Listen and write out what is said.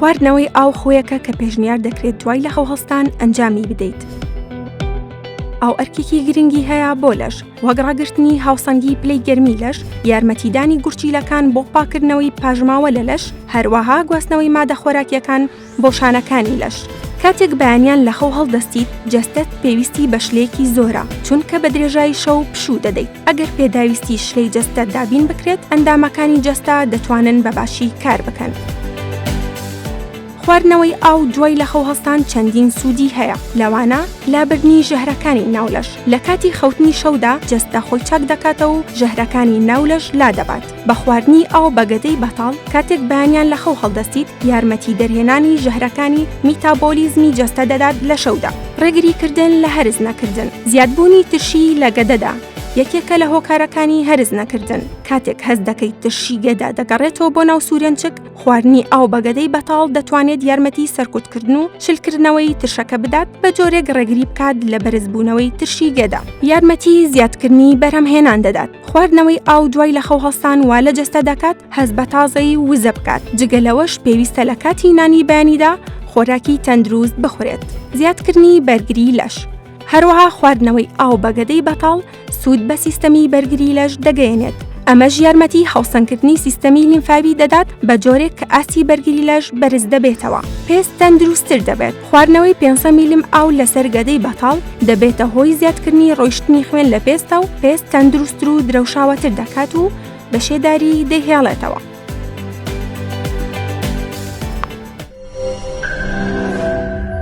خواردنەوەی ئاو خۆیەکە کە پێشنیار دەکرێت دوای لە خەوهەستان ئەنجامی بدەیت. ئاو ئەرکێکی گرنگی هەیە بۆ لەش، وەک ڕاگررتنی هاوسەنگی پلەی گەرمی لەش، یارمەتیدانی گورچیلەکان بۆ پاکردنەوەی پاژماوە لە لەش، هەروەها گواستنەوەی مادە خۆراکیەکان بۆ شانەکانی لەش. کاتێک بەیانیان لە خەو هەڵدەستیت، جەستەت پێویستی بە شلەیەکی زۆرە، چونکە بە درێژایی شەو پشوو دەدەیت. ئەگەر پێداویستی شلەی جەستەت دابین بکرێت، ئەندامەکانی جەستە دەتوانن بەباشی کار بکەن. خواردنەوەی ئاو دوای لە خەوهەستان چەندین سوودی هەیە، لەوانە لابردنی ژەهرەکانی ناولەش. لە کاتی خەوتنی شەودا جەستە خۆی چاک دەکاتەوە و ژەهرەکانی ناولەش لا دەبات. بە خواردنی ئاو بەگەدەی بەتاڵ کاتێک بەیانیان لە خەو هەڵدەستیت، یارمەتی دەرهێنانی ژەهرەکانی میتابۆلیزمی جەستە دەدات لە شەودا. ڕێگریکردن لە هەرز نەکردن، زیادبوونی ترشی لە گەدەدا یەکێکە لە هۆکارەکانی هەرز نەکردن. کاتێک هەز دەکەیت ترشی گەدا دەگەڕێتەوە بۆ ناو سوورێنچک، خواردنی ئاو بەگەدەی بەتاڵ دەتوانێت یارمەتی سەرکوتکردن و شلکردنەوەی ترشەکە بدات، بە جۆرێک ڕێگری بکات لە بەرزبوونەوەی ترشی گەدا. یارمەتی زیادکردنی بەرهەمهێنان دەدات. خواردنەوەی ئاو دوای لە خەوهەستان وا لە جەستە دەکات هەز بە تازەی وزە بکات. جگەلەوەش پێویستە لە کاتی نانی بەیانیدا خۆراکی تەندروست بخورێت. زیادکردنی بەرگری لەش، هەروەها خواردنەوەی ئاو بەگەدەی بەتاڵ سوود بە سیستەمی بەرگری لەش دەگەیەنێت. ئەمەش یارمەتی هەوسەنگکردنی سیستەمی لیمفاوی دەدات بە جۆرێک کە ئاسی بەرگری لەش بەرز دەبێتەوە. پێست تەندروستتر دەبێت. خواردنەوەی 500 میلیم ئاو لەسەر گەدەی بەتاڵ دەبێتە هۆی زیادکردنی ڕۆیشتنی خوێن لە پێستە و پێست تەندروستتر و درەوشاوەتر دەکات و بە شێداری دەهێڵێتەوە.